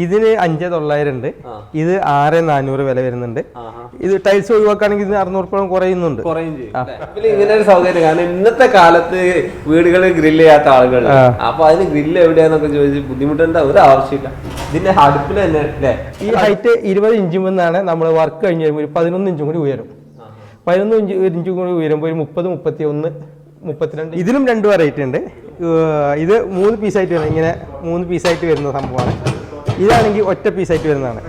ഇതിന് 5,900 ഉണ്ട്. ഇത് 6,400 വില വരുന്നുണ്ട്. ഇത് ടൈൽസ് ഒഴിവാക്കുകയാണെങ്കിൽ ഇതിന് 600 കുറയുന്നുണ്ട്. ഇങ്ങനെ ഒരു സൗകര്യം, കാരണം ഇന്നത്തെ കാലത്ത് വീടുകളിൽ ഗ്രില്ല് ചെയ്യാത്ത ആളുകൾ, അപ്പൊ അതിന് ഗ്രില്ല് എവിടെയാന്നൊക്കെ ചോദിച്ച് ബുദ്ധിമുട്ടേണ്ട ഒരു ആവശ്യമില്ല. ഇതിന്റെ അടുപ്പിൽ തന്നെ അല്ലേ? ഈ ഹൈറ്റ് 20 ഇഞ്ചും എന്നാണ് നമ്മൾ വർക്ക് കഴിഞ്ഞ് വരുമ്പോൾ 11 ഇഞ്ചും കൂടി ഉയരും. 11 ഇഞ്ചും കൂടി ഉയരുമ്പോൾ ഒരു 30, 31, 32. ഇതിലും 2 വെറൈറ്റി ഉണ്ട്. ഇത് 3 പീസായിട്ട് വരുന്നത്, ഇങ്ങനെ 3 പീസായിട്ട് വരുന്ന സംഭവമാണ്. ഇതാണെങ്കിൽ ഒറ്റ പീസായിട്ട് വരുന്നതാണ്.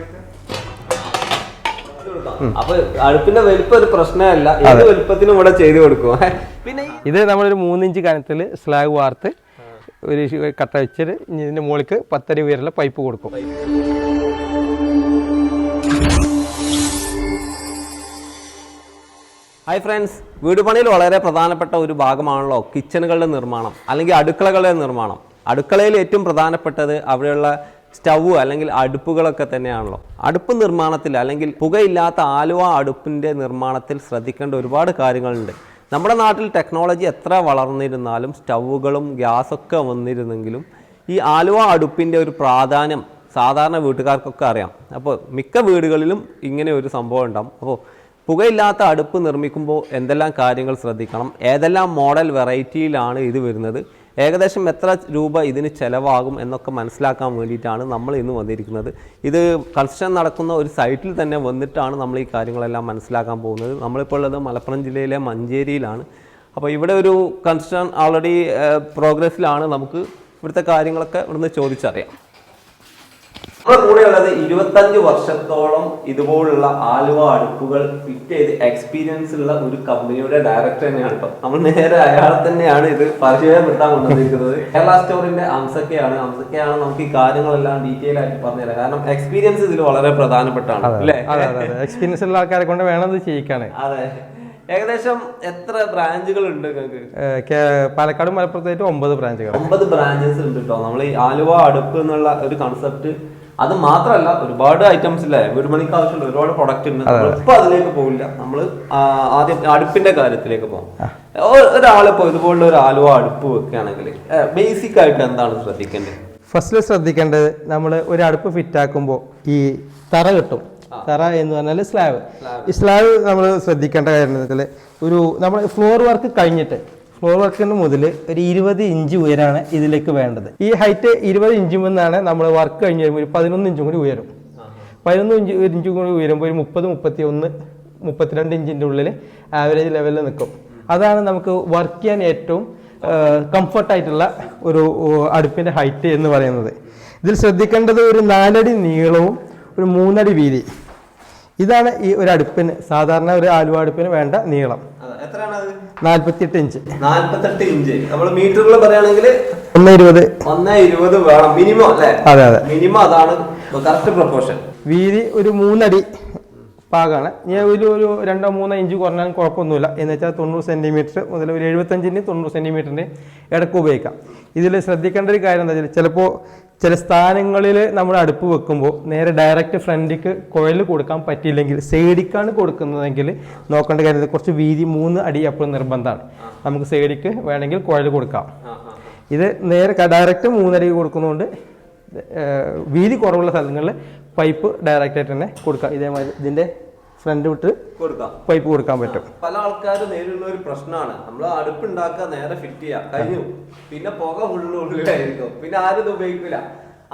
അപ്പൊ അടുപ്പിന്റെ വലിപ്പം ഒരു പ്രശ്നമല്ല, ഏത് വലിപ്പത്തിനും ഇവിടെ ചെയ്ത് കൊടുക്കും. പിന്നെ ഇത് നമ്മളൊരു 3 ഇഞ്ച് കനത്തിൽ സ്ലാഗ് വാർത്ത് ഒരു കട്ട വെച്ചിട്ട് ഇതിന്റെ മുകളിലേക്ക് 10 അടി ഉയരുള്ള പൈപ്പ് കൊടുക്കും. ഹായ് ഫ്രണ്ട്സ്, വീട് പണിയിൽ വളരെ പ്രധാനപ്പെട്ട ഒരു ഭാഗമാണല്ലോ കിച്ചണുകളുടെ നിർമ്മാണം അല്ലെങ്കിൽ അടുക്കളകളുടെ നിർമ്മാണം. അടുക്കളയിൽ ഏറ്റവും പ്രധാനപ്പെട്ടത് അവിടെയുള്ള സ്റ്റൗവ് അല്ലെങ്കിൽ അടുപ്പുകളൊക്കെ തന്നെയാണല്ലോ. അടുപ്പ് നിർമ്മാണത്തിൽ അല്ലെങ്കിൽ പുകയില്ലാത്ത ആലുവ അടുപ്പിൻ്റെ നിർമ്മാണത്തിൽ ശ്രദ്ധിക്കേണ്ട ഒരുപാട് കാര്യങ്ങളുണ്ട്. നമ്മുടെ നാട്ടിൽ ടെക്നോളജി എത്ര വളർന്നിരുന്നാലും സ്റ്റൗവുകളും ഗ്യാസൊക്കെ വന്നിരുന്നെങ്കിലും ഈ ആലുവ അടുപ്പിൻ്റെ ഒരു പ്രാധാന്യം സാധാരണ വീട്ടുകാർക്കൊക്കെ അറിയാം. അപ്പോൾ മിക്ക വീടുകളിലും ഇങ്ങനെ ഒരു സംഭവം ഉണ്ടാകും. അപ്പോൾ പുകയില്ലാത്ത അടുപ്പ് നിർമ്മിക്കുമ്പോൾ എന്തെല്ലാം കാര്യങ്ങൾ ശ്രദ്ധിക്കണം, ഏതെല്ലാം മോഡൽ വെറൈറ്റിയിലാണ് ഇത് വരുന്നത്, ഏകദേശം എത്ര രൂപ ഇതിന് ചിലവാകും എന്നൊക്കെ മനസ്സിലാക്കാൻ വേണ്ടിയിട്ടാണ് നമ്മൾ ഇന്ന് വന്നിരിക്കുന്നത്. ഇത് കൺസ്ട്രക്ഷൻ നടക്കുന്ന ഒരു സൈറ്റിൽ തന്നെ വന്നിട്ടാണ് നമ്മൾ ഈ കാര്യങ്ങളെല്ലാം മനസ്സിലാക്കാൻ പോകുന്നത്. നമ്മളിപ്പോൾ ഉള്ളത് മലപ്പുറം ജില്ലയിലെ മഞ്ചേരിയിലാണ്. അപ്പോൾ ഇവിടെ ഒരു കൺസ്ട്രക്ഷൻ ഓൾറെഡി പ്രോഗ്രസ്സിലാണ്. നമുക്ക് ഇവിടുത്തെ കാര്യങ്ങളൊക്കെ ഇവിടുന്ന് ചോദിച്ചറിയാം. നമ്മുടെ കൂടെ ഉള്ളത് 25 വർഷത്തോളം ഇതുപോലുള്ള ആലുവ അടുപ്പുകൾ ഫിറ്റ് ചെയ്ത് എക്സ്പീരിയൻസ് ഉള്ള ഒരു കമ്പനിയുടെ ഡയറക്ടർ തന്നെയാണ്. ഇപ്പം നമ്മൾ നേരെ അയാളെ തന്നെയാണ് ഇത് പരിചയപ്പെടുത്താൻ കൊണ്ടുവന്നിരിക്കുന്നത്. കേരള സ്റ്റോറിന്റെ അംസക്കയാണ് നമുക്ക് ഈ കാര്യങ്ങളെല്ലാം ഡീറ്റെയിൽ ആയിട്ട് പറഞ്ഞുതരാം. കാരണം എക്സ്പീരിയൻസ് ഇതിൽ വളരെ പ്രധാനപ്പെട്ടാണ് അല്ലേ? എക്സ്പീരിയൻസ് ഉള്ള ആൾക്കാരെ കൊണ്ട് വേണം ഇത് ചെയ്യിക്കാണ്. അതെ. ഏകദേശം എത്ര ബ്രാഞ്ചുകൾ ഉണ്ട് നിങ്ങൾക്ക്? പാലക്കാട് മലപ്പുറത്തായിട്ട് 9 ബ്രാഞ്ചുകൾ. 9 ബ്രാഞ്ചസ് ഉണ്ട് കേട്ടോ. നമ്മൾ ഈ ആലുവ അടുപ്പ് എന്നുള്ള ഒരു കൺസെപ്റ്റ് അത് മാത്രമല്ല, ഒരുപാട് ഐറ്റംസ് ഇല്ലേ, വീട് പണിക്ക് ആവശ്യമുള്ള ഒരുപാട് പ്രൊഡക്റ്റ് ഉണ്ട്. ഇപ്പൊ അതിലേക്ക് പോകില്ല, നമ്മൾ ആദ്യം അടുപ്പിന്റെ കാര്യത്തിലേക്ക് പോകാം. ഒരാളിപ്പോ ഇതുപോലുള്ള ഒരു ആലുവ അടുപ്പ് വെക്കുകയാണെങ്കിൽ ബേസിക് ആയിട്ട് എന്താണ് ശ്രദ്ധിക്കേണ്ടത്? ഫസ്റ്റിൽ ശ്രദ്ധിക്കേണ്ടത്, നമ്മൾ ഒരു അടുപ്പ് ഫിറ്റ് ആക്കുമ്പോൾ ഈ തറ കിട്ടും. തറ എന്ന് പറഞ്ഞാൽ സ്ലാബ്. ഈ സ്ലാബ് നമ്മൾ ശ്രദ്ധിക്കേണ്ട കാര്യം ഒരു നമ്മൾ ഫ്ലോർ വർക്ക് കഴിഞ്ഞിട്ട് ഫ്ലോർ വർക്കിന് മുതൽ ഒരു 20 ഇഞ്ച് ഉയരാണ് ഇതിലേക്ക് വേണ്ടത്. ഈ ഹൈറ്റ് 20 ഇഞ്ചും എന്നാണ് നമ്മൾ വർക്ക് കഴിഞ്ഞ് വരുമ്പോൾ ഒരു 11 ഇഞ്ചും കൂടി ഉയരും. 11 ഇഞ്ചും കൂടി ഉയരുമ്പോൾ ഒരു 30, 31, 32 ഇഞ്ചിൻ്റെ ഉള്ളിൽ ആവറേജ് ലെവലിൽ നിൽക്കും. അതാണ് നമുക്ക് വർക്ക് ചെയ്യാൻ ഏറ്റവും കംഫർട്ടായിട്ടുള്ള ഒരു അടുപ്പിൻ്റെ ഹൈറ്റ് എന്ന് പറയുന്നത്. ഇതിൽ ശ്രദ്ധിക്കേണ്ടത് ഒരു 4 അടി നീളവും ഒരു 3 അടി വീതി. ഇതാണ് ഈ ഒരു അടുപ്പിന്, സാധാരണ ഒരു ആലുവ അടുപ്പിന് വേണ്ട നീളം. 48 ഇഞ്ച്. 48 ഇഞ്ച്. നമ്മൾ മീറ്ററുകൾ പറയുകയാണെങ്കിൽ 1.20 വേണം മിനിമം അല്ലേ? അതെ അതെ, മിനിമം അതാണ് കറക്റ്റ് പ്രൊപ്പോർഷൻ. വീതി ഒരു 3 അടി പാകമാണ്. ഞാൻ ഒരു 2-3 ഇഞ്ച് കുറഞ്ഞാലും കുഴപ്പമൊന്നുമില്ല. എന്ന് വെച്ചാൽ 90 സെന്റിമീറ്റർ മുതൽ ഒരു 75 90 സെന്റിമീറ്ററിന്റെ ഇടയ്ക്ക് ഉപയോഗിക്കാം. ഇതിൽ ശ്രദ്ധിക്കേണ്ട ഒരു കാര്യം എന്താ വെച്ചാൽ, ചിലപ്പോൾ ചില സ്ഥാനങ്ങളിൽ നമ്മൾ അടുപ്പ് വെക്കുമ്പോൾ നേരെ ഡയറക്റ്റ് ഫ്രണ്ടിക്ക് കുഴൽ കൊടുക്കാൻ പറ്റിയില്ലെങ്കിൽ സൈഡിക്കാണ് കൊടുക്കുന്നതെങ്കിൽ നോക്കേണ്ട കാര്യം കുറച്ച് വീതി 3 അടി എപ്പോഴും നിർബന്ധമാണ്. നമുക്ക് സൈഡിക്ക് വേണമെങ്കിൽ കുഴൽ കൊടുക്കാം. ഇത് നേരെ ഡയറക്റ്റ് 3 അടി കൊടുക്കുന്നതുകൊണ്ട് വീതി കുറവുള്ള സ്ഥലങ്ങളിൽ പൈപ്പ് ഡയറക്റ്റ് ആയിട്ട് തന്നെ കൊടുക്കാം. ഇതേമാതിരി ഇതിന്റെ ഫ്രണ്ട് വിട്ട് പൈപ്പ് കൊടുക്കാൻ പറ്റും. പല ആൾക്കാരും നേരിടുന്ന ഒരു പ്രശ്നമാണ്, നമ്മൾ അടുപ്പ് ഉണ്ടാക്കുക, നേരെ ഫിറ്റ് ചെയ്യാം, കഴിഞ്ഞു, പിന്നെ പുക ഉള്ളിലായിരിക്കും, പിന്നെ ആരും ഇത് ഉപയോഗിക്കില്ല.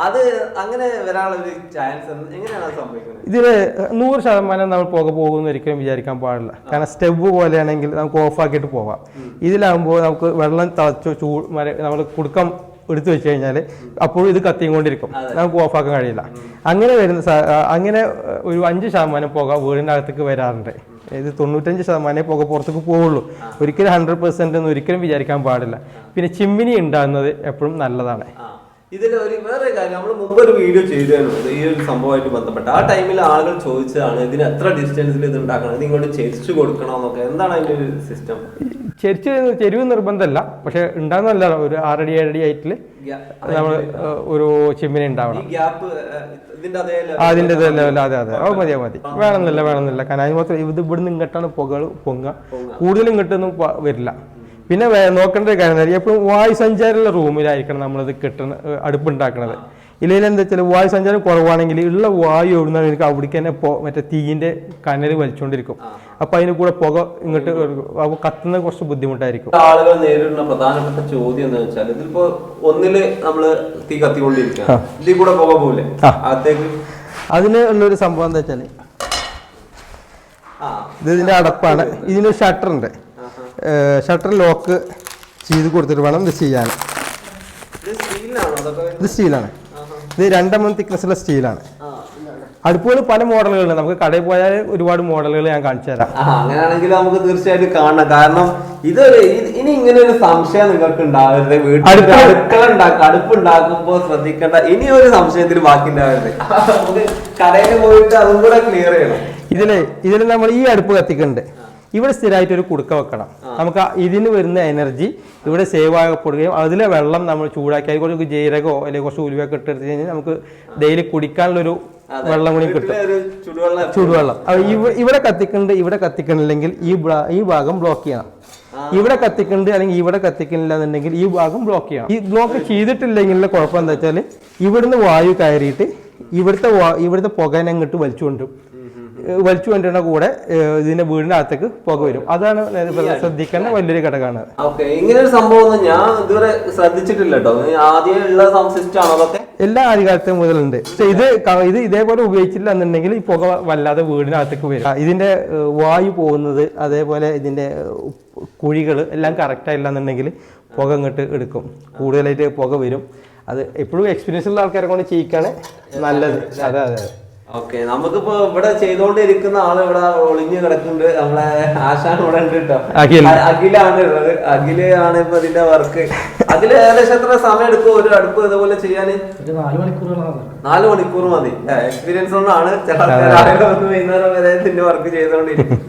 അത് അങ്ങനെ വരാനുള്ളൊരു ചാൻസ് എങ്ങനെയാണ് സംഭവിക്കുന്നത്? ഇതില് 100% നമ്മൾ പുക പോകുമെന്ന് ഒരിക്കലും വിചാരിക്കാൻ പാടില്ല. കാരണം സ്റ്റെവ് പോലെയാണെങ്കിൽ നമുക്ക് ഓഫ് ആക്കിയിട്ട് പോവാം. ഇതിലാകുമ്പോൾ നമുക്ക് വെള്ളം തിളച്ചോ നമ്മൾ കുടുക്കം എടുത്തു വെച്ച് കഴിഞ്ഞാൽ അപ്പോഴും ഇത് കത്തിയും കൊണ്ടിരിക്കും, നമുക്ക് ഓഫാക്കാൻ കഴിയില്ല. അങ്ങനെ ഒരു 5% പുക വീടിൻ്റെ അകത്തേക്ക് വരാറുണ്ട്. ഇത് 95% പുക പുറത്തേക്ക് പോവുള്ളൂ. ഒരിക്കലും 100% എന്ന് ഒരിക്കലും വിചാരിക്കാൻ പാടില്ല. പിന്നെ ചിമ്മിനി ഉണ്ടാകുന്നത് എപ്പോഴും നല്ലതാണ്. ഇതിൽ വേറെ കാര്യം, നമ്മൾ മുമ്പ് ഒരു വീഡിയോ ചെയ്തിരുന്നു ഈ ഒരു സംഭവമായിട്ട് ബന്ധപ്പെട്ട്. ആ ടൈമിൽ ആളുകൾ ചോദിച്ചതാണ് ഇതിന് എത്ര ഡിസ്റ്റൻസിൽ ഇത് ഉണ്ടാക്കണം, ഇത് ഇങ്ങോട്ട് ചെരിച്ചു കൊടുക്കണമെന്നൊക്കെ. എന്താണ് അതിന്റെ ഒരു സിസ്റ്റം? ചെരുവ് നിർബന്ധമല്ല, പക്ഷെ ഉണ്ടാകുന്നല്ല ഒരു 6 അടി 7 അടി ഹൈറ്റിൽ നമ്മൾ ഒരു ചിമ്മിനി ഉണ്ടാവണം. അതിന്റെ ലെവൽ. അതെ അതെ, അത് മതി വേണമെന്നില്ല. കാരണം അതിന് മാത്രം ഇത് ഇവിടുന്ന് ഇങ്ങോട്ടാണ് പുക പൊങ്ങുക, കൂടുതലും ഇങ്ങോട്ടൊന്നും വരില്ല. പിന്നെ നോക്കേണ്ട ഒരു കാര്യം, എപ്പോഴും വായു സഞ്ചാരമുള്ള റൂമിലായിരിക്കണം നമ്മളിത് അടുപ്പുണ്ടാക്കണത്. ഇല്ലെങ്കിൽ എന്താ വെച്ചാൽ വായു സഞ്ചാരം കുറവാണെങ്കിൽ ഉള്ള വായു എവിടുന്ന എനിക്ക് അവിടേക്ക് തന്നെ മറ്റേ തീയിന്റെ കനൽ വലിച്ചുകൊണ്ടിരിക്കും. അപ്പൊ അതിന് കൂടെ പുക ഇങ്ങോട്ട് കത്തുന്ന കുറച്ച് ബുദ്ധിമുട്ടായിരിക്കും. ആളുകൾ നേരിടുന്ന പ്രധാനപ്പെട്ട ചോദ്യം എന്താ വെച്ചാൽ ഇതിപ്പോ ഒന്നില് നമ്മള് തീ കത്തിക്കൊണ്ടിരിക്കുക, ഇതിൽ കൂടെ പുക പോലെ അകത്തേക്ക്. അതിന് ഉള്ളൊരു സംഭവം എന്താ വെച്ചാല് ഇതിന്റെ അടപ്പാണ്. ഇതിന് ഷട്ടർ ഉണ്ട്. ഷട്ടർ ലോക്ക് ചെയ്ത് കൊടുത്തിട്ട് വേണം ഇത് ചെയ്യാൻ. ഇത് സ്റ്റീലാണ്. ഇത് 2 mm തിക്നെസ്സുള്ള സ്റ്റീലാണ്. അടുപ്പുകൾ പല മോഡലുകളുണ്ട്. നമുക്ക് കടയിൽ പോയാൽ ഒരുപാട് മോഡലുകൾ ഞാൻ കാണിച്ചു തരാം. അങ്ങനെയാണെങ്കിൽ നമുക്ക് തീർച്ചയായിട്ടും കാണണം. കാരണം ഇനി ഇങ്ങനെ ഒരു സംശയം നിങ്ങൾക്ക് ഉണ്ടാവരുത്. വീട്ടിൽ അടുപ്പ് ഉണ്ടാക്കുമ്പോൾ ശ്രദ്ധിക്കേണ്ട ഇനി ഒരു സംശയത്തിന് ബാക്കി ഉണ്ടാവരുത്. നമുക്ക് കടയിൽ പോയിട്ട് അതും കൂടെ ക്ലിയർ ചെയ്യണം. ഇതില് നമ്മൾ ഈ അടുപ്പ് കത്തിക്കുന്നുണ്ട്. ഇവിടെ സ്ഥിരമായിട്ട് ഒരു കുടുക്ക വെക്കണം. നമുക്ക് ഇതിന് വരുന്ന എനർജി ഇവിടെ സേവ് ആകപ്പെടുകയും അതിലെ വെള്ളം നമ്മൾ ചൂടാക്കി കുറച്ച് ജീരകമോ അല്ലെങ്കിൽ കുറച്ച് ഉലുവയൊക്കെ ഇട്ടെടുത്ത് കഴിഞ്ഞാൽ നമുക്ക് ഡെയിലി കുടിക്കാനുള്ളൊരു വെള്ളം കൂടി കിട്ടും, ചൂടുവെള്ളം. ഇവിടെ കത്തിക്കുന്നുണ്ട്, ഇവിടെ കത്തിക്കണില്ലെങ്കിൽ ഈ ഭാഗം ബ്ലോക്ക് ചെയ്യണം. ഇവിടെ കത്തിക്കുന്നുണ്ട് അല്ലെങ്കിൽ ഇവിടെ കത്തിക്കുന്നില്ല എന്നുണ്ടെങ്കിൽ ഈ ഭാഗം ബ്ലോക്ക് ചെയ്യണം. ഈ ബ്ലോക്ക് ചെയ്തിട്ടില്ലെങ്കിൽ കുഴപ്പം എന്താ വെച്ചാൽ ഇവിടുന്ന് വായു കയറിയിട്ട് ഇവിടുത്തെ പുകനെ അങ്ങോട്ട് വലിച്ചു കൊണ്ടിരുന്ന കൂടെ ഇതിന്റെ വീടിന്റെ അകത്തേക്ക് പുക വരും. അതാണ് ശ്രദ്ധിക്കേണ്ട വലിയൊരു ഘടകമാണ്. ഇങ്ങനെ ഒരു സംഭവം ഞാൻ ഇതുവരെ ശ്രദ്ധിച്ചിട്ടില്ല കേട്ടോ. ആദ്യമുള്ള സിസ്റ്റം ആണോ അതൊക്കെ? എല്ലാ ആദ്യകാലത്തും മുതലുണ്ട്. പക്ഷെ ഇത് ഇതേപോലെ ഉപയോഗിച്ചില്ല എന്നുണ്ടെങ്കിൽ ഈ പുക വല്ലാതെ വീടിനകത്തേക്ക് വരും. ഇതിന്റെ വായു പോകുന്നത് അതേപോലെ ഇതിന്റെ കുഴികൾ എല്ലാം കറക്റ്റ് ആയില്ല എന്നുണ്ടെങ്കിൽ പുക ഇങ്ങോട്ട് എടുക്കും, കൂടുതലായിട്ട് പുക വരും. അത് എപ്പോഴും എക്സ്പീരിയൻസ് ഉള്ള ആൾക്കാരെ കൊണ്ട് ചെയ്യിക്കാണ് നല്ലത്. അതെ അതെ. ഓക്കെ, നമുക്കിപ്പോ ഇവിടെ ചെയ്തോണ്ടിരിക്കുന്ന ആള് ഇവിടെ ഒളിഞ്ഞു കിടക്കുന്നുണ്ട്. നമ്മളെ ആശാൻ ഇവിടെ ഉണ്ട് കേട്ടോ. അഖിലാണ് ഉള്ളത്. അഖില് ആണ് ഇപ്പൊ ഇതിന്റെ വർക്ക്. അഖില് ഏകദേശം എത്ര സമയം എടുക്കും ഒരു അടുപ്പ് ഇതുപോലെ ചെയ്യാന്? 4 മണിക്കൂർ മതി. എക്സ്പീരിയൻസ് ഒന്നാണ്. ചില വൈകുന്നേരം വരെ ഇതിന്റെ വർക്ക് ചെയ്തോണ്ടിരിക്കും.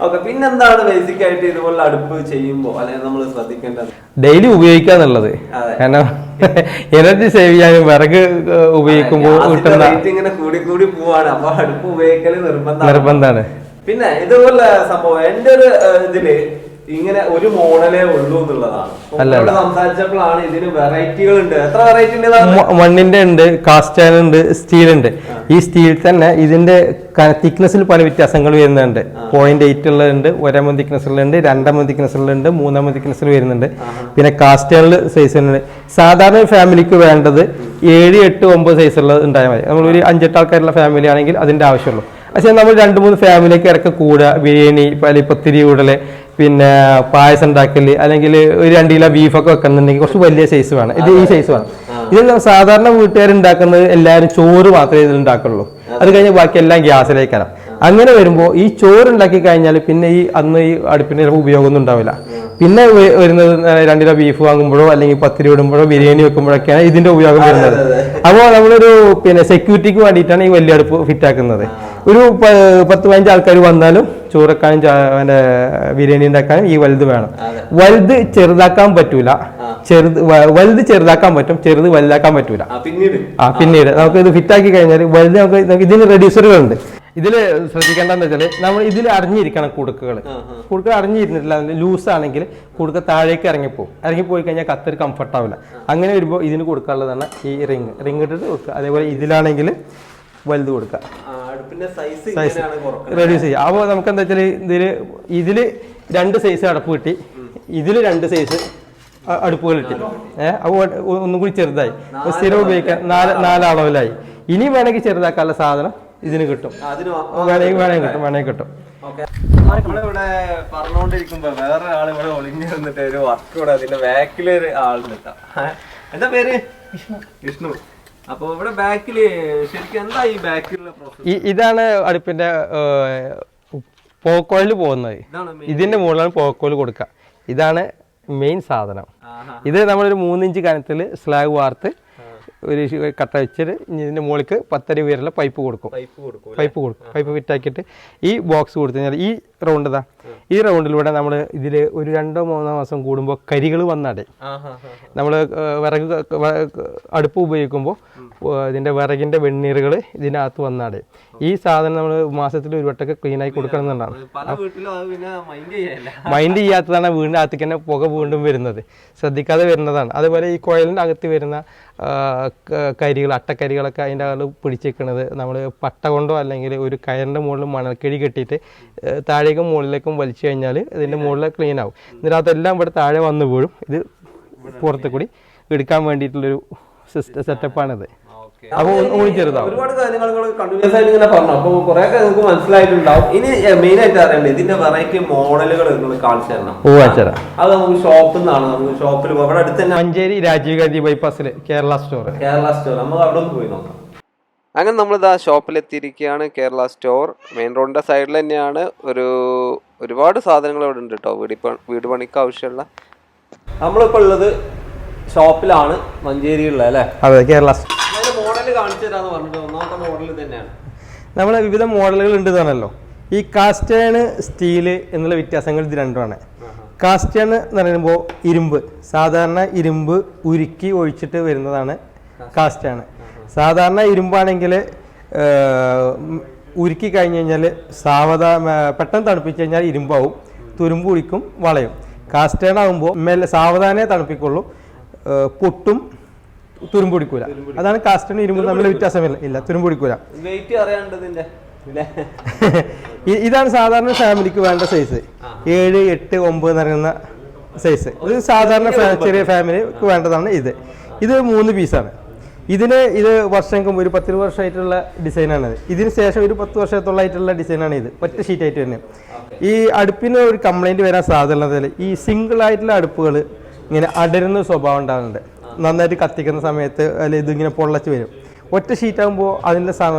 ഓക്കെ, പിന്നെന്താണ് ബേസിക് ആയിട്ട് ഇതുപോലെ അടുപ്പ് ചെയ്യുമ്പോ അല്ലെങ്കിൽ നമ്മൾ ശ്രദ്ധിക്കേണ്ടത്? ഡെയിലി ഉപയോഗിക്കാന്നുള്ളത്. കാരണം എനർജി സേവ് ചെയ്യാനും വിറക് ഉപയോഗിക്കുമ്പോൾ ഇങ്ങനെ കൂടി പോവാണ്. അപ്പൊ അടുപ്പ് ഉപയോഗിക്കല് നിർബന്ധമാണ്. പിന്നെ ഇതുപോലെ സംഭവം എന്റെ ഒരു ഇതില് ഇങ്ങനെ ഒരു മോഡലേ ഉള്ളൂ എന്നുള്ളതാണ്. സംസാരിച്ചപ്പോഴാണ് ഇതിന് വെറൈറ്റികൾ ഉണ്ട്. എത്ര വെറൈറ്റി ഉണ്ട്? മണ്ണിന്റെ ഉണ്ട്, കാസ്റ്റ് അയൺ ഉണ്ട്, സ്റ്റീൽ ഉണ്ട്. ഈ സ്റ്റീൽ തന്നെ ഇതിന്റെ തിക്നെസ്സിൽ പല വ്യത്യാസങ്ങൾ വരുന്നുണ്ട്. 0.8 ഉള്ളതുണ്ട്, 1 mm തിക്നെസ്സുകളുണ്ട്, 2 mm തിക്നെസ്സുകളുണ്ട്, 3 mm തിക്നെസ്സിൽ വരുന്നുണ്ട്. പിന്നെ കാസ്റ്റ് അയണിൽ സൈസ് ഉണ്ട്. സാധാരണ ഫാമിലിക്ക് വേണ്ടത് 7, 8, 9 സൈസുള്ളത് ഉണ്ടായാൽ മതി. നമ്മളൊരു 5-8 ആൾക്കാരുള്ള ഫാമിലി ആണെങ്കിൽ അതിന്റെ ആവശ്യമുള്ളൂ. പക്ഷെ നമ്മൾ 2-3 ഫാമിലിക്ക് ഇറക്കി കൂടുക, ബിരിയാണി, പത്തിരി കൂടല്, പിന്നെ പായസം ഉണ്ടാക്കല്, അല്ലെങ്കിൽ ഒരു 2 കിലോ ബീഫൊക്കെ വെക്കുന്നുണ്ടെങ്കിൽ കുറച്ച് വലിയ സൈസ് വേണം. ഇത് ഈ സൈസ് വേണം. ഇതെല്ലാം സാധാരണ വീട്ടുകാരുണ്ടാക്കുന്നത് എല്ലാവരും ചോറ് മാത്രമേ ഇതിൽ ഉണ്ടാക്കുള്ളൂ. അത് കഴിഞ്ഞ് ബാക്കി എല്ലാം ഗ്യാസിലേക്കാണ്. അങ്ങനെ വരുമ്പോൾ ഈ ചോറുണ്ടാക്കി കഴിഞ്ഞാൽ പിന്നെ അന്ന് ഈ അടുപ്പിന്റെ ഉപയോഗമൊന്നും ഉണ്ടാവില്ല. പിന്നെ വരുന്നത് 2 കിലോ ബീഫ് വാങ്ങുമ്പോഴോ അല്ലെങ്കിൽ പത്തിരി ഇടുമ്പോഴോ ബിരിയാണി വെക്കുമ്പോഴൊക്കെയാണ് ഇതിന്റെ ഉപയോഗം വരുന്നത്. അപ്പോൾ നമ്മളൊരു സെക്യൂരിറ്റിക്ക് വേണ്ടിയിട്ടാണ് ഈ വലിയ അടുപ്പ് ഫിറ്റ് ആക്കുന്നത്. ഒരു 10-15 ആൾക്കാർ വന്നാലും ചോറക്കാനും ബിരിയാണി ഉണ്ടാക്കാനും ഈ വലുത് വേണം. വലുത് ചെറുതാക്കാൻ പറ്റൂല, വലുത് ചെറുതാക്കാൻ പറ്റും, ചെറുത് വലുതാക്കാൻ പറ്റൂല. പിന്നീട് നമുക്ക് ഇത് ഫിറ്റ് ആക്കി കഴിഞ്ഞാൽ വലുത് നമുക്ക് ഇതിന് റെഡ്യൂസറുകളുണ്ട്. ഇതില് ശ്രദ്ധിക്കേണ്ടതെന്ന് വെച്ചാൽ നമ്മൾ ഇതിൽ അടഞ്ഞിരിക്കണം കുടുക്കുകൾ അടഞ്ഞിരുന്നിട്ടില്ല. ലൂസ് ആണെങ്കിൽ കുടുക്ക താഴേക്ക് ഇറങ്ങിപ്പോയി കഴിഞ്ഞാൽ കത്തൊരു കംഫർട്ട് ആവില്ല. അങ്ങനെ വരുമ്പോൾ ഇതിന് കൊടുക്കാനുള്ളതാണ് ഈ റിങ് ഇട്ടിട്ട് കൊടുക്കുക. അതേപോലെ ഇതിലാണെങ്കിൽ വലുത് കൊടുക്കുക, സൈസ് റെഡ്യൂസ് ചെയ്യുക. അപ്പോൾ നമുക്ക് എന്താ വെച്ചാൽ ഇതില് 2 സൈസ് അടപ്പ് കിട്ടി, ഇതില് 2 സൈസ് അടുപ്പുകൾ കിട്ടി. അപ്പോൾ ഒന്നും കൂടി ചെറുതായി, സ്ഥിരം ഉപയോഗിക്കാൻ 4 അളവിലായി. ഇനി വേണമെങ്കിൽ ചെറുതാക്കാനുള്ള സാധനം ഇതിന് കിട്ടും, വേണമെങ്കിൽ കിട്ടും. നമ്മളിവിടെ പറഞ്ഞുകൊണ്ടിരിക്കുമ്പോ വേറെ ആൾ ഇവിടെ ഒളിഞ്ഞിരുന്നിട്ട് ഒരു വർക്ക് കൂടെ അതിന്റെ ബാക്കിലൊരു ആളുണ്ട്. എന്താ പേര്? വിഷ്ണു. അപ്പൊ ഇവിടെ ബാക്കില് ശരിക്കും എന്താ ഈ ബാക്കിലുള്ള പ്രോസസ്? ഇതാണ് അടുപ്പിന്റെ പോക്കോയിൽ പോകുന്നത്. ഇതിന്റെ മുകളിലാണ് പോക്കോയിൽ കൊടുക്കുക. ഇതാണ് മെയിൻ സാധനം. ഇത് നമ്മളൊരു 3 ഇഞ്ച് കനത്തിൽ സ്ലാഗ് വാർത്ത് ഒരു കട്ട വെച്ചിട്ട് ഇതിന്റെ മുകളിലേക്ക് 10 അടി ഉയരമുള്ള പൈപ്പ് കൊടുക്കും. പൈപ്പ് ഫിറ്റാക്കിയിട്ട് ഈ ബോക്സ് കൊടുത്തു കഴിഞ്ഞാൽ ഈ റൗണ്ട് ഈ റൗണ്ടിലൂടെ നമ്മൾ ഇതിൽ ഒരു 2-3 മാസം കൂടുമ്പോൾ കരികൾ വന്നടയും. നമ്മൾ വിറക് അടുപ്പ് ഉപയോഗിക്കുമ്പോൾ ഇതിന്റെ വിറകിന്റെ വെണ്ണീറുകൾ ഇതിനകത്ത് വന്നടയും. ഈ സാധനം നമ്മൾ മാസത്തിൽ ഒരു വട്ടമൊക്കെ ക്ലീൻ ആയി കൊടുക്കണമെന്നുണ്ടാണ്. മൈൻഡ് ചെയ്യാത്തതാണ് വീടിൻ്റെ അകത്തേക്ക് തന്നെ പുക വീണ്ടും വരുന്നത്, ശ്രദ്ധിക്കാതെ വരുന്നതാണ്. അതുപോലെ ഈ കോയിലിൻ്റെ അകത്ത് വരുന്ന കരികൾ അട്ടക്കരികളൊക്കെ അതിൻ്റെ അകത്ത് പിടിച്ചിരിക്കുന്നത് നമ്മൾ പട്ട കൊണ്ടോ അല്ലെങ്കിൽ ഒരു കയറിൻ്റെ മുകളിൽ മണൽക്കിഴി കെട്ടിയിട്ട് താഴേക്കും മുകളിലേക്കും വലിച്ചു കഴിഞ്ഞാൽ ഇതിൻ്റെ മുകളിൽ ക്ലീൻ ആവും. എന്നിട്ട് അതെല്ലാം ഇവിടെ താഴെ വന്നു വീഴും. ഇത് പുറത്ത് കൂടി എടുക്കാൻ വേണ്ടിയിട്ടുള്ളൊരു സെറ്റപ്പാണിത്. അപ്പോൾ ഒന്നും ചെറുതാവും. ഒരുപാട് കാര്യങ്ങൾ കണ്ടിന്യൂസ് ആയിട്ട് ഇങ്ങനെ പറഞ്ഞു. അപ്പോൾ കുറേയൊക്കെ നിങ്ങൾക്ക് മനസ്സിലായിട്ടുണ്ടാവും. ഇനി മെയിൻ ആയിട്ട് അറിയണ്ടേ ഇതിന്റെ വെറൈറ്റി മോഡലുകൾ നിങ്ങൾ കാണിച്ചു തരണം. അത് നമുക്ക് ഷോപ്പിൽ നിന്നാണ്. നമുക്ക് ഷോപ്പിൽ അവിടെ അടുത്ത് തന്നെ മഞ്ചേരി രാജീവ് ഗാന്ധി ബൈപ്പാസിൽ കേരള സ്റ്റോർ നമുക്ക് അവിടെ ഒന്ന് പോയി നോക്കാം. അങ്ങനെ നമ്മളിതാ ഷോപ്പിലെത്തിയിരിക്കുകയാണ്. കേരള സ്റ്റോർ മെയിൻ റോഡിന്റെ സൈഡിൽ തന്നെയാണ്. ഒരുപാട് സാധനങ്ങൾ ഇവിടെ ഉണ്ട് കേട്ടോ. വീട് പണിക്ക് ആവശ്യമുള്ള. നമ്മളിപ്പോൾ ഉള്ളത് ഷോപ്പിലാണ്, മഞ്ചേരിയിലുള്ള അല്ലേ? അതെ, കേരള മോഡൽ കാണിച്ചു തരാന്ന് പറഞ്ഞിട്ട് ഒന്നാമത്തെ മോഡൽ തന്നെയാണ്. നമ്മളെ വിവിധ മോഡലുകൾ ഉണ്ട് പറഞ്ഞല്ലോ. ഈ കാസ്റ്റ് അയൺ, സ്റ്റീല് എന്നുള്ള വ്യത്യാസങ്ങൾ ഇത് രണ്ടുമാണ്. കാസ്റ്റ് അയൺ എന്ന് പറയുമ്പോൾ ഇരുമ്പ്, സാധാരണ ഇരുമ്പ് ഉരുക്കി ഒഴിച്ചിട്ട് വരുന്നതാണ് കാസ്റ്റ് അയൺ. സാധാരണ ഇരുമ്പാണെങ്കിൽ ഉരുക്കി കഴിഞ്ഞ് കഴിഞ്ഞാൽ പെട്ടെന്ന് തണുപ്പിച്ച് കഴിഞ്ഞാൽ ഇരുമ്പാവും, തുരുമ്പ് കുടിക്കും, വളയും. കാസ്റ്റ് അയൺ ആകുമ്പോൾ സാവധാനേ തണുപ്പിക്കുള്ളൂ, പൊട്ടും, തുരുമ്പ് പിടിക്കൂല. അതാണ് കാസ്റ്റ് അയൺ ഇരുമ്പ് തമ്മിൽ വ്യത്യാസമില്ല. ഇല്ല, തുരുമ്പ് പിടിക്കൂല. ഇതാണ് സാധാരണ ഫാമിലിക്ക് വേണ്ട സൈസ്. 7, 8, 9 നിറങ്ങുന്ന സൈസ്. ഇത് സാധാരണ ചെറിയ ഫാമിലിക്ക് വേണ്ടതാണ്. ഇത് 3 പീസാണ്. ഇത് വർഷം ഒരു 10 വർഷമായിട്ടുള്ള ഡിസൈനാണ്. ഇതിന് ശേഷം ഒരു 10 വർഷത്തോളമായിട്ടുള്ള ഡിസൈനാണ് ഇത്. ഒറ്റ ഷീറ്റായിട്ട് തന്നെ. ഈ അടുപ്പിന് ഒരു കംപ്ലൈൻറ്റ് വരാൻ സാധ്യതയുള്ളതിൽ ഈ സിംഗിൾ ആയിട്ടുള്ള അടുപ്പുകൾ ഇങ്ങനെ അടരുന്ന സ്വഭാവം ഉണ്ടാകുന്നുണ്ട്. നന്നായിട്ട് കത്തിക്കുന്ന സമയത്ത് അല്ലെങ്കിൽ ഇതിങ്ങനെ പൊള്ളച്ച് വരും. ഒറ്റ ഷീറ്റാകുമ്പോൾ അതിൻ്റെ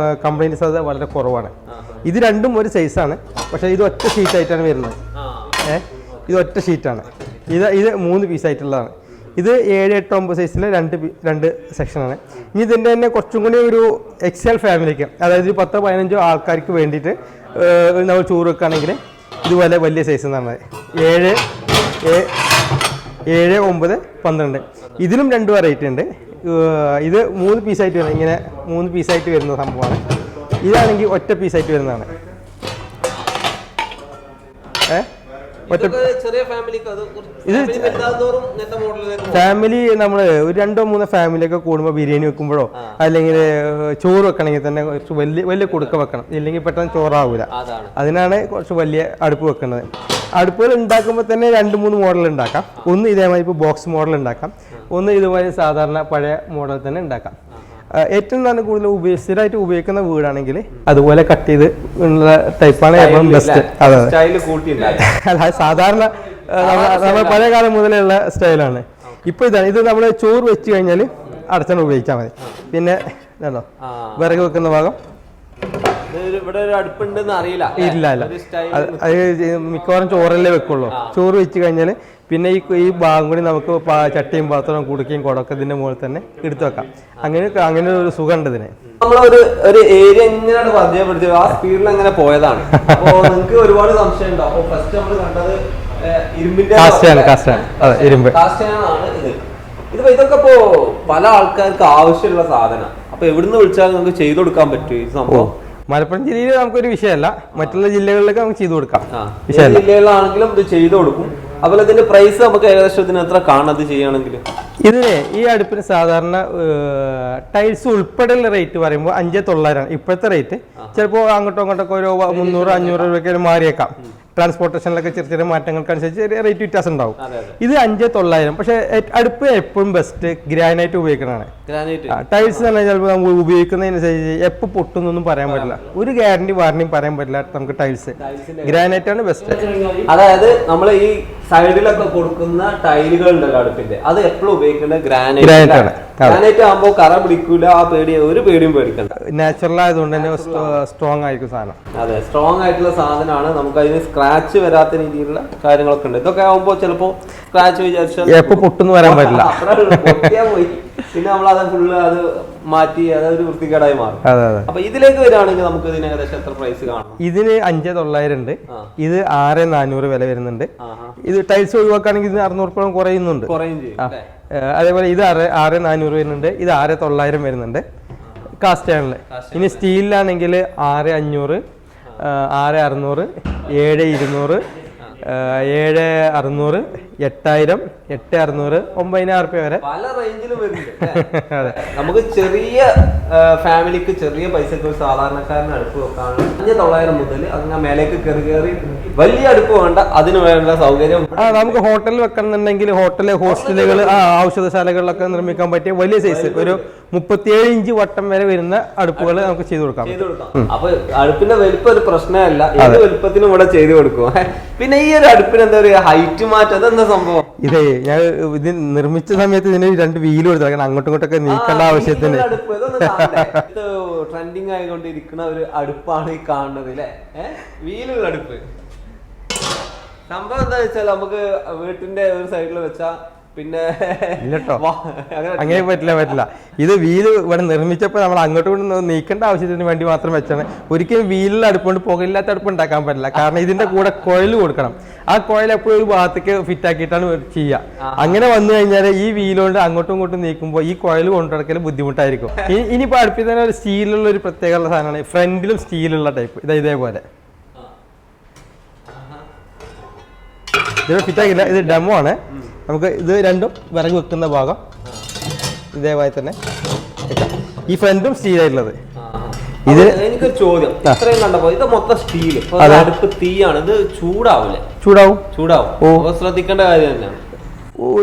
കംപ്ലൈൻറ്റ് സാധ്യത വളരെ കുറവാണ്. ഇത് രണ്ടും ഒരു സൈസാണ്, പക്ഷേ ഇത് ഒറ്റ ഷീറ്റായിട്ടാണ് വരുന്നത്. ഇത് ഒറ്റ ഷീറ്റാണ്. ഇത് 3 പീസായിട്ടുള്ളതാണ്. ഇത് 7, 8, 9 സൈസിലെ രണ്ട് സെക്ഷനാണ്. ഇനി ഇതിൻ്റെ തന്നെ കുറച്ചും കൂടി ഒരു എക്സൽ ഫാമിലിക്ക്, അതായത് 10, 15 ആൾക്കാർക്ക് വേണ്ടിയിട്ട് നമ്മൾ ചോറ് വെക്കുകയാണെങ്കിൽ ഇതുപോലെ വലിയ സൈസ് എന്നാണ് 7, 9, 12. ഇതിലും 2 വെറൈറ്റി ഉണ്ട്. ഇത് 3 പീസായിട്ട് വരുന്നത്, ഇങ്ങനെ 3 പീസായിട്ട് വരുന്ന സംഭവമാണ്. ഇതാണെങ്കിൽ ഒറ്റ പീസായിട്ട് വരുന്നതാണ്. ഫാമിലി നമ്മൾ ഒരു 2 3 ഫാമിലിയൊക്കെ കൂടുമ്പോൾ ബിരിയാണി വെക്കുമ്പോഴോ അല്ലെങ്കിൽ ചോറ് വെക്കണമെങ്കിൽ തന്നെ കുറച്ച് വലിയ കുടുക്ക വെക്കണം, ഇല്ലെങ്കിൽ പെട്ടെന്ന് ചോറാവൂല. അതിനാണ് കുറച്ച് വലിയ അടുപ്പ് വെക്കുന്നത്. അടുപ്പുകൾ ഉണ്ടാക്കുമ്പോൾ തന്നെ 2 3 മോഡൽ ഉണ്ടാക്കാം. ഒന്ന് ഇതേമാതിരി ഇപ്പോൾ ബോക്സ് മോഡൽ ഉണ്ടാക്കാം, ഒന്ന് ഇതുമാതിരി സാധാരണ പഴയ മോഡൽ തന്നെ ഉണ്ടാക്കാം. ഏറ്റവും നല്ല കൂടുതൽ സ്ഥിരമായിട്ട് ഉപയോഗിക്കുന്ന വീടാണെങ്കിൽ അതുപോലെ കട്ട് ചെയ്ത് ഉള്ള ടൈപ്പാണ് ഏറ്റവും ബെസ്റ്റ്. അതെ, അല്ല സാധാരണ നമ്മൾ പഴയ കാലം മുതലുള്ള സ്റ്റൈലാണ്. ഇപ്പോൾ ഇത് നമ്മൾ ചോറ് വെച്ച് കഴിഞ്ഞാൽ അടച്ചാണ് ഉപയോഗിച്ചാൽ മതി. പിന്നെ ഇതാണോ വിറക് വെക്കുന്ന ഭാഗം ഇല്ല. അത് മിക്കവാറും ചോറല്ലേ വെക്കുള്ളൂ. ചോറ് വെച്ച് കഴിഞ്ഞാൽ പിന്നെ ഈ ഭാഗം കൂടി നമുക്ക് ചട്ടിയും പാത്രവും കുടുക്കയും കുടക്കെ ഇതിന്റെ മുകളിൽ തന്നെ എടുത്തു വെക്കാം. അങ്ങനെ ഒരു സുഖം ഉണ്ട് ഇതിന്. നമ്മളൊരു ഏരിയ എങ്ങനെയാണ് പരിചയപ്പെടുത്തിയത്, ആ സ്പീഡിൽ അങ്ങനെ പോയതാണ്. അപ്പോ നിങ്ങൾക്ക് ഒരുപാട് സംശയം ഉണ്ടാവും. അപ്പൊ ഫസ്റ്റ് നമ്മൾ കണ്ടത് ഇരുമ്പിന്റെ ഇരുമ്പ് കാസ്റ്റാണ്. ഇതൊക്കെ ഇപ്പോ പല ആൾക്കാർക്ക് ആവശ്യമുള്ള സാധനം. അപ്പൊ എവിടുന്ന് വിളിച്ചാൽ നമുക്ക് ചെയ്തു കൊടുക്കാൻ പറ്റും ഈ സംഭവം? മലപ്പുറം ജില്ലയിൽ നമുക്കൊരു വിഷയമല്ല, മറ്റുള്ള ജില്ലകളിലൊക്കെ നമുക്ക് ചെയ്തു കൊടുക്കാം. ജില്ലകളിലാണെങ്കിലും ഇത് ചെയ്തു കൊടുക്കും. അതുപോലെ ഇതിന്റെ പ്രൈസ് നമുക്ക് ഏകദേശം എത്ര കാണുന്നത് ചെയ്യുകയാണെങ്കിൽ? ഇതിന് ഈ അടുപ്പിന് സാധാരണ ടൈൽസ് ഉൾപ്പെടെയുള്ള റേറ്റ് പറയുമ്പോൾ 5,900 ഇപ്പോഴത്തെ റേറ്റ്. ചിലപ്പോൾ അങ്ങോട്ടും ഇങ്ങോട്ടൊക്കെ ഒരു 300 500 രൂപയ്ക്ക് മാറിയേക്കാം. ട്രാൻസ്പോർട്ടേഷനിലൊക്കെ ചെറിയ മാറ്റങ്ങൾക്കനുസരിച്ച് ചെറിയ റേറ്റ് വ്യത്യാസം ഉണ്ടാവും. ഇത് 5,900. പക്ഷെ അടുപ്പ് എപ്പോഴും ബെസ്റ്റ് ഗ്രാനൈറ്റ് ഉപയോഗിക്കുന്നതാണ്. ടൈൽസ് തന്നെ ചിലപ്പോൾ നമ്മൾ ഉപയോഗിക്കുന്നതിനനുസരിച്ച് എപ്പോൾ പൊട്ടുന്നൊന്നും പറയാൻ പറ്റില്ല. ഒരു ഗ്യാരണ്ടി വാറണ്ടിയും പറയാൻ പറ്റില്ല നമുക്ക്. ടൈൽസ് ഗ്രാനൈറ്റ് ആണ് ബെസ്റ്റ്. അതായത് നമ്മൾ ഈ സൈഡിലൊക്കെ കൊടുക്കുന്ന ടൈലുകൾ ഉണ്ടല്ലോ അടുപ്പിന്റെ, അത് എപ്പോഴും ഉപയോഗിക്കേണ്ടത് ഗ്രാനൈറ്റ് ആണ്. ഗ്രാനൈറ്റ് ആകുമ്പോൾ കറ പിടിക്കൂല, ആ ഒരു പേടിയും പേടിക്കണ്ട. നാച്ചുറൽ ആയതുകൊണ്ട് തന്നെ സ്ട്രോങ് ആയിരിക്കും സാധനം. അതെ, സ്ട്രോങ് ആയിട്ടുള്ള സാധനമാണ്. നമുക്ക് അതിന് സ്ക്രാച്ച് വരാത്ത രീതിയിലുള്ള കാര്യങ്ങളൊക്കെ ഉണ്ട്. ഇതൊക്കെ ആകുമ്പോൾ ചിലപ്പോൾ സ്ക്രാച്ച് വിചാരിച്ചാൽ എപ്പോ പൊട്ടെന്ന് പറയാൻ പറ്റില്ല. പോയി പിന്നെ നമ്മൾ അത് ഫുള്ള് അത് മാറ്റി അതൊരു വൃത്തികേടായി മാറും. അപ്പൊ ഇതിലേക്ക് വരികയാണെങ്കിൽ നമുക്ക് ഇതിന് ഏകദേശം എത്ര പ്രൈസ് കാണും? ഇതിന് 5,900 ഉണ്ട്. ഇത് 6,400 വില വരുന്നുണ്ട്. ഇത് ടൈൽസ് ഒഴിവാക്കുകയാണെങ്കിൽ ഇതിന് 600 കുറയുന്നുണ്ട്. അതേപോലെ ഇത് 6,400 വരുന്നുണ്ട്. ഇത് 6,900 വരുന്നുണ്ട് കാസ്റ്റ് അയണില്. ഇനി സ്റ്റീലിലാണെങ്കിൽ 6,500, 6,600, 7,200, 7600, 8000, 8600, 9000 റുപ്യ വരെ പല റേഞ്ചിലും വരുന്നുണ്ട്. നമുക്ക് ചെറിയ ഫാമിലിക്ക് ചെറിയ പൈസക്ക് ഒരു സാധാരണക്കാരന് അടുപ്പ് വെക്കാണ് 5900 മുതൽ അങ്ങനെ മേലേക്ക് കയറി വലിയ അടുപ്പ് വേണ്ട, അതിന് വേണ്ട സൗകര്യം. നമുക്ക് ഹോട്ടലിൽ വെക്കണമെന്നുണ്ടെങ്കിൽ ഹോസ്റ്റലുകൾ ഔഷധശാലകളിലൊക്കെ നിർമ്മിക്കാൻ പറ്റിയ വലിയ സൈസ് ഒരു 37 ഇഞ്ച് വട്ടം വരെ വരുന്ന അടുപ്പുകൾ നമുക്ക് ചെയ്തു കൊടുക്കാം. അപ്പൊ അടുപ്പിന്റെ വലിപ്പം ഒരു പ്രശ്നമല്ല, ഏത് വലിപ്പത്തിനും ഇവിടെ ചെയ്തു കൊടുക്കും. പിന്നെ ഈ ഒരു അടുപ്പിന് എന്താ പറയുക, ഹൈറ്റ് മാറ്റം, അതെന്താ സംഭവം? ഇതേ ഞാൻ ഇത് നിർമ്മിച്ച സമയത്ത് ഇതിന് 2 വീല് കൊടുത്തു, അങ്ങോട്ടും ഇങ്ങോട്ടൊക്കെ നീക്കേണ്ട ആവശ്യത്തിന്. ട്രെൻഡിങ് ആയിക്കൊണ്ടിരിക്കുന്ന ഒരു അടുപ്പാണ് ഈ കാണുന്നത് അല്ലെ, വീലുള്ള അടുപ്പ്. സംഭവം എന്താ വെച്ചാൽ നമുക്ക് വീട്ടിന്റെ ഒരു സൈഡിൽ വെച്ചാ പിന്നെ ഇല്ലട്ടോ, അങ്ങനെ പറ്റില്ല. ഇത് വീല് ഇവിടെ നിർമ്മിച്ചപ്പോൾ നമ്മൾ അങ്ങോട്ടും ഇങ്ങോട്ടും നീക്കേണ്ട ആവശ്യത്തിന് വേണ്ടി മാത്രം വെച്ചാണ്. ഒരിക്കലും വീലിൽ അടുപ്പുകൊണ്ട് പുകയില്ലാത്ത അടുപ്പ് ഉണ്ടാക്കാൻ പറ്റില്ല, കാരണം ഇതിന്റെ കൂടെ കോയിൽ കൊടുക്കണം. ആ കോയിൽ എപ്പോഴും ഒരു ഭാഗത്തേക്ക് ഫിറ്റ് ആക്കിയിട്ടാണ് ചെയ്യുക. അങ്ങനെ വന്നു കഴിഞ്ഞാൽ ഈ വീലുകൊണ്ട് അങ്ങോട്ടും ഇങ്ങോട്ടും നീക്കുമ്പോൾ ഈ കോയിൽ കൊണ്ടുനടക്കൽ ബുദ്ധിമുട്ടായിരിക്കും. ഇനിയിപ്പോൾ അടുപ്പിൽ തന്നെ ഒരു സ്റ്റീലുള്ള ഒരു പ്രത്യേകമുള്ള സാധനമാണ്, ഫ്രണ്ടിലും സ്റ്റീലുള്ള ടൈപ്പ്. ഇതേപോലെ ഇത് ഫിറ്റ് ആക്കില്ല, ഇത് ഡെമോ ആണ്. നമുക്ക് ഇത് രണ്ടും വിറക് വെക്കുന്ന ഭാഗം ഇതേപോലെ തന്നെ ഈ ഫ്രണ്ടും സ്റ്റീലായിട്ടുള്ളത്. ഇത് എനിക്കൊരു ചോദ്യം, ഇത്രയും കണ്ടപ്പോ ഇത് മൊത്തം സ്റ്റീല്, അടുപ്പ് തീയാണ്, ഇത് ചൂടാവും. ശ്രദ്ധിക്കേണ്ട കാര്യം തന്നെയാണ്.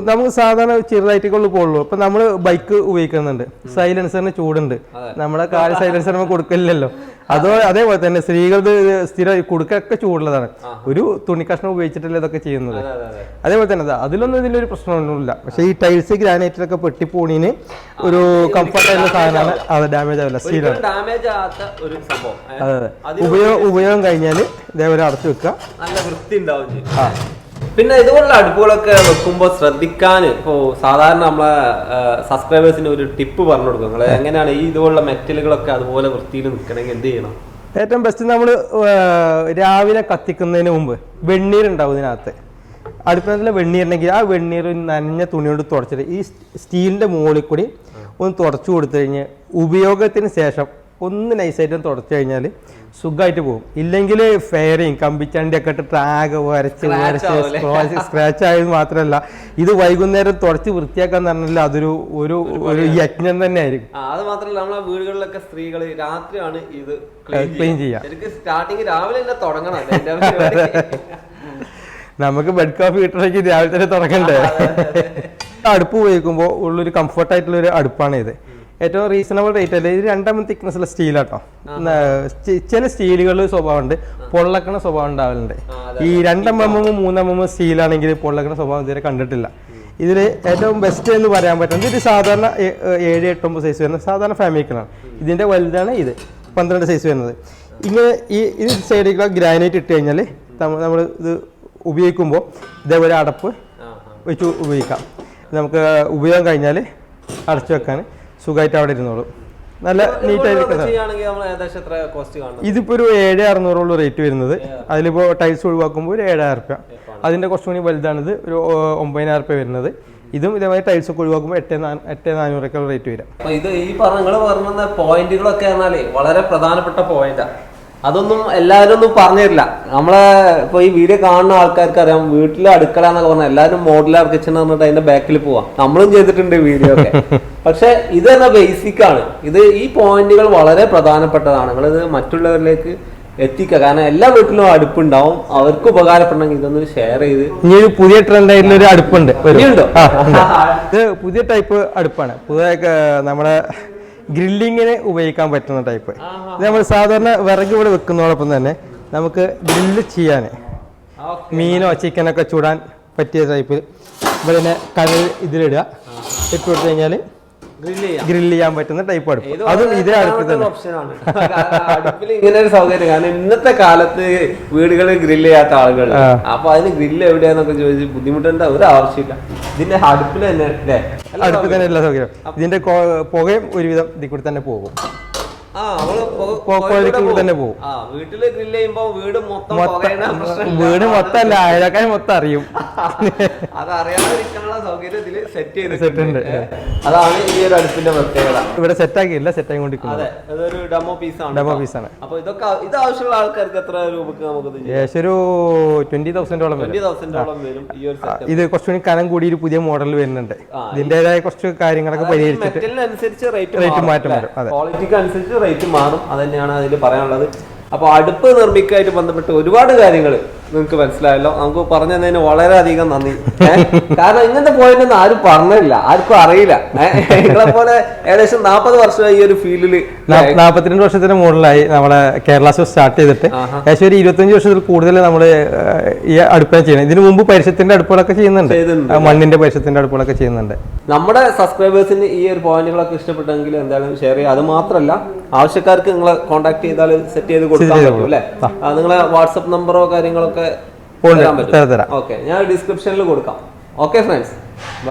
നമുക്ക് സാധാരണ ചെറുതായിട്ടേക്കുള്ളൂ പോകുള്ളൂ. ഇപ്പൊ നമ്മള് ബൈക്ക് ഉപയോഗിക്കുന്നുണ്ട്, സൈലൻസറിന് ചൂടുണ്ട്, നമ്മുടെ കാർ സൈലൻസർ കൊടുക്കില്ലല്ലോ. അതേപോലെ തന്നെ സ്ത്രീകളുടെ സ്ഥിരം കുടുക്കൊക്കെ ചൂടുള്ളതാണ്, ഒരു തുണി കഷ്ണം ഉപയോഗിച്ചിട്ടല്ലേ ഇതൊക്കെ ചെയ്യുന്നത്. അതേപോലെ തന്നെ അതിലൊന്നും ഇതിലൊരു പ്രശ്നമൊന്നുമില്ല. പക്ഷെ ഈ ടൈൽസ് ഗ്രാനൈറ്റിലൊക്കെ പെട്ടിപ്പോണിന് ഒരു കംഫർട്ട് ആയിട്ടുള്ള സാധനമാണ്, അത് ഡാമേജ് ആവില്ല, സ്റ്റീലാണ്. അതെ, ഉപയോഗം കഴിഞ്ഞാല് ഇതേപോലെ അടച്ചു വെക്കുക, നല്ല വൃത്തി ഉണ്ടാവും. പിന്നെ ഇതുപോലുള്ള അടുപ്പുകളൊക്കെ വെക്കുമ്പോൾ ശ്രദ്ധിക്കാൻ ഇപ്പോൾ സാധാരണ നമ്മളെ സബ്സ്ക്രൈബേഴ്സിന് ഒരു ടിപ്പ് പറഞ്ഞു കൊടുക്കും, നിങ്ങൾ എങ്ങനെയാണ് ഈ ഇതുപോലുള്ള മെറ്റലുകളൊക്കെ അതുപോലെ വൃത്തിയിൽ നിൽക്കണമെങ്കിൽ എന്ത് ചെയ്യണം? ഏറ്റവും ബെസ്റ്റ് നമ്മൾ രാവിലെ കത്തിക്കുന്നതിന് മുമ്പ് വെണ്ണീരുണ്ടാവും ഇതിനകത്ത്. അടുപ്പിനകത്തുള്ള വെണ്ണീരുണ്ടെങ്കിൽ ആ വെണ്ണീർ നനഞ്ഞ തുണിയോട് തുടച്ചിട്ട് ഈ സ്റ്റീലിൻ്റെ മുകളിൽ കൂടി ഒന്ന് തുടച്ചു കൊടുത്തു കഴിഞ്ഞ് ഉപയോഗത്തിന് ശേഷം ഒന്ന് നൈസായിട്ട് തുടച്ചു കഴിഞ്ഞാൽ സുഖമായിട്ട് പോകും. ഇല്ലെങ്കിൽ ഫെയറിങ് കമ്പിച്ചണ്ടി ഒക്കെ ഇട്ടിട്ട് ആകെ വരച്ച് സ്ക്രാച്ച് ആയത് മാത്രമല്ല, ഇത് വൈകുന്നേരം തുടച്ച് വൃത്തിയാക്കാന്ന് പറഞ്ഞാൽ അതൊരു ഒരു യജ്ഞം തന്നെ ആയിരിക്കും. അത് മാത്രമല്ല നമ്മളെ വീടുകളിലൊക്കെ സ്ത്രീകൾ രാത്രിയാണ് ഇത് ക്ലീൻ ചെയ്യാം. സ്റ്റാർട്ടിങ് രാവിലെ തന്നെ തുടങ്ങണം. നമുക്ക് ബെഡ് കോഫി കിട്ടണമെങ്കിൽ രാവിലെ തന്നെ തുടങ്ങണ്ടേ. അടുപ്പ് ഉപയോഗിക്കുമ്പോൾ ഉള്ളൊരു കംഫർട്ടായിട്ടുള്ള ഒരു അടുപ്പാണ് ഇത്. ഏറ്റവും റീസണബിൾ റേറ്റ് അല്ലേ, ഇത് 2mm തിക്നെസ്സുള്ള സ്റ്റീലാട്ടോ. ചില സ്റ്റീലുകളിൽ സ്വഭാവമുണ്ട്, പൊള്ളക്കണ സ്വഭാവം ഉണ്ടാവലുണ്ട്. ഈ 2mm 3mm സ്റ്റീലാണെങ്കിൽ പൊള്ളക്കണ സ്വഭാവം ഇതുവരെ കണ്ടിട്ടില്ല. ഇതിൽ ഏറ്റവും ബെസ്റ്റ് എന്ന് പറയാൻ പറ്റുന്നത് ഇത് സാധാരണ 7-8 സൈസ് വരുന്ന സാധാരണ ഫാമിലിക്കാണ്. ഇതിൻ്റെ വലുതാണ് ഇത് 12 സൈസ് വരുന്നത്. ഇങ്ങനെ ഈ സൈഡിലുള്ള ഗ്രാനൈറ്റ് ഇട്ട് കഴിഞ്ഞാൽ നമ്മൾ ഇത് ഉപയോഗിക്കുമ്പോൾ ഇതേപോലെ അടപ്പ് വെച്ച് ഉപയോഗിക്കാം. നമുക്ക് ഉപയോഗം കഴിഞ്ഞാൽ അടച്ചു വെക്കാൻ സുഖമായിട്ട് അവിടെ ഇരുന്നോളും, നല്ല നീറ്റായിരിക്കും. ഇതിപ്പോ ഒരു 7600 റേറ്റ് വരുന്നത്. അതിലിപ്പോ ടൈൽസ് ഒഴിവാക്കുമ്പോൾ ഒരു 7000 റുപ്യ. അതിന്റെ കുറച്ചുകൂടി വലുതാണിത്, ഒരു 9000 റുപ്യ വരുന്നത്. ഇതും ഇതേമാതിരി ടൈൽസ് ഒക്കെ ഒഴിവാക്കുമ്പോൾ 8400 റേറ്റ് വരാം. ഇത് ഈ പറഞ്ഞ പോയിന്റുകളൊക്കെ വളരെ പ്രധാനപ്പെട്ട പോയിന്റാണ്. അതൊന്നും എല്ലാവരും ഒന്നും പറഞ്ഞു തരില്ല. നമ്മളെ ഇപ്പൊ ഈ വീഡിയോ കാണുന്ന ആൾക്കാർക്ക് അറിയാം, വീട്ടിലെ അടുക്കള എന്നൊക്കെ പറഞ്ഞാൽ എല്ലാവരും മോഡുലാർ കിച്ചൺ എന്ന് പറഞ്ഞിട്ട് അതിന്റെ ബാക്കിൽ പോവാം. നമ്മളും ചെയ്തിട്ടുണ്ട് വീഡിയോ ഒക്കെ. പക്ഷെ ഇത് തന്നെ ബേസിക് ആണ്. ഇത് ഈ പോയിന്റുകൾ വളരെ പ്രധാനപ്പെട്ടതാണ്. നിങ്ങളിത് മറ്റുള്ളവരിലേക്ക് എത്തിക്കുക, കാരണം എല്ലാ വീട്ടിലും അടുപ്പുണ്ടാവും, അവർക്ക് ഉപകാരപ്പെടണമെങ്കിൽ ഇതൊന്ന് ഷെയർ ചെയ്ത്. ഇനി ഒരു പുതിയ ട്രെൻഡ് ആയിട്ടുള്ള ഒരു അടുപ്പുണ്ട്, ഇത് പുതിയ ടൈപ്പ് അടുപ്പാണ്. പുതിയ നമ്മുടെ ഗ്രില്ലിങ്ങിന് ഉപയോഗിക്കാൻ പറ്റുന്ന ടൈപ്പ്. ഇത് നമ്മൾ സാധാരണ വിറക് ഇവിടെ വെക്കുന്നതോടൊപ്പം തന്നെ നമുക്ക് ഗ്രില്ല് ചെയ്യാൻ, മീനോ ചിക്കനൊക്കെ ചൂടാൻ പറ്റിയ ടൈപ്പ്. ഇവിടെ തന്നെ കനൽ ഇതിലിടുക, ഇട്ട് കൊടുത്തു കഴിഞ്ഞാൽ ഗ്രില്ല് ചെയ്യാൻ പറ്റുന്ന ടൈപ്പ് അടുപ്പ്. അതും ഇതേ അടുപ്പിൽ തന്നെ അടുപ്പിൽ ഇങ്ങനെ ഒരു സൗകര്യം. കാരണം ഇന്നത്തെ കാലത്ത് വീടുകളിൽ ഗ്രില്ല് ചെയ്യാത്ത ആളുകൾ, അപ്പൊ അതിന് ഗ്രില്ല് എവിടെയാന്നൊക്കെ ചോദിച്ച് ബുദ്ധിമുട്ടേണ്ട ഒരു ആവശ്യമില്ല. ഇതിന്റെ അടുപ്പിൽ തന്നെ അടുപ്പിൽ തന്നെ എല്ലാ സൗകര്യം. ഇതിന്റെ പുകയും ഒരുവിധം ഇതിൽ കൂടി തന്നെ പോകും. പുകയിലേക്ക് തന്നെ പോകും. വീട്ടില് ഗ്രില്ല് ചെയ്യുമ്പോ വീട് മൊത്തം വീട് മൊത്തമല്ല, അയൽക്കാർ മൊത്തം അറിയും. അത് അറിയാതിരിക്കാനുള്ള സൗകര്യം ഇതില് സെറ്റ് ചെയ്തിട്ടുണ്ട്. അതാണ് ഈ ഒരു അടുപ്പിന്റെ പ്രത്യേകത. ഇവിടെ സെറ്റ് ആക്കിയില്ല, സെറ്റ് ആയിക്കൊണ്ടിരിക്കുന്നത്. അതെ, അതൊരു ഡെമോ പീസാണ്. ഡെമോ പീസാണ്. അപ്പൊ ഇതൊക്കെ ഇത് ആവശ്യമുള്ള ആൾക്കാർക്ക് എത്ര രൂപക്ക് നമുക്ക് ഏകദേശം ഒരു 20,000 വരും ഈ ഒരു സെറ്റ്. ഇത് കുറച്ചുകൂടി കനം കൂടി ഒരു പുതിയ മോഡൽ വരുന്നുണ്ട്. ഇതിന്റേതായ കുറച്ച് കാര്യങ്ങളൊക്കെ പരിഹരിച്ചിട്ട് റേറ്റ് മാറ്റം വരും. ക്വാളിറ്റിക്ക് അനുസരിച്ച് റേറ്റ് മാറും. അത് തന്നെയാണ് അതിൽ പറയാനുള്ളത്. അപ്പോൾ അടുപ്പ് നിർമ്മിക്കായിട്ട് ബന്ധപ്പെട്ട് ഒരുപാട് കാര്യങ്ങൾ നിങ്ങൾക്ക് മനസ്സിലായല്ലോ. നമുക്ക് പറഞ്ഞു തന്നതിന് വളരെയധികം നന്ദി. കാരണം ഇങ്ങനത്തെ പോയിന്റ് ഒന്നും ആരും പറഞ്ഞില്ല, ആർക്കും അറിയില്ല. നിങ്ങളെ പോലെ ഏകദേശം 40 വർഷമായി ഈ ഒരു ഫീൽഡിൽ. 42 വർഷത്തിന് മുകളിലായി നമ്മളെ കേരള ഷോ സ്റ്റാർട്ട് ചെയ്തിട്ട്. ഏകദേശം ഒരു 25 വർഷത്തിൽ കൂടുതൽ നമ്മൾ ഈ അടുപ്പിനെ ചെയ്യണം. ഇതിനു മുമ്പ് പരിസരത്തിന്റെ അടുപ്പുകളൊക്കെ ചെയ്യുന്നുണ്ട്, മണ്ണിന്റെ പരിസരത്തിന്റെ അടുപ്പുകളൊക്കെ ചെയ്യുന്നുണ്ട്. നമ്മുടെ സബ്സ്ക്രൈബേഴ്സിന് ഈ ഒരു പോയിന്റുകളൊക്കെ ഇഷ്ടപ്പെട്ടെങ്കിൽ എന്തായാലും ഷെയർ ചെയ്യുക. അത് മാത്രമല്ല, ആവശ്യക്കാർക്ക് നിങ്ങളെ കോൺടാക്ട് ചെയ്താൽ സെറ്റ് ചെയ്ത് കൊടുക്കാൻ പറ്റും അല്ലേ? നിങ്ങളെ വാട്സപ്പ് നമ്പറോ കാര്യങ്ങളൊക്കെ തരാൻ പറ്റും. ഓക്കെ, ഞാൻ ഡിസ്ക്രിപ്ഷനിൽ കൊടുക്കാം. Okay friends.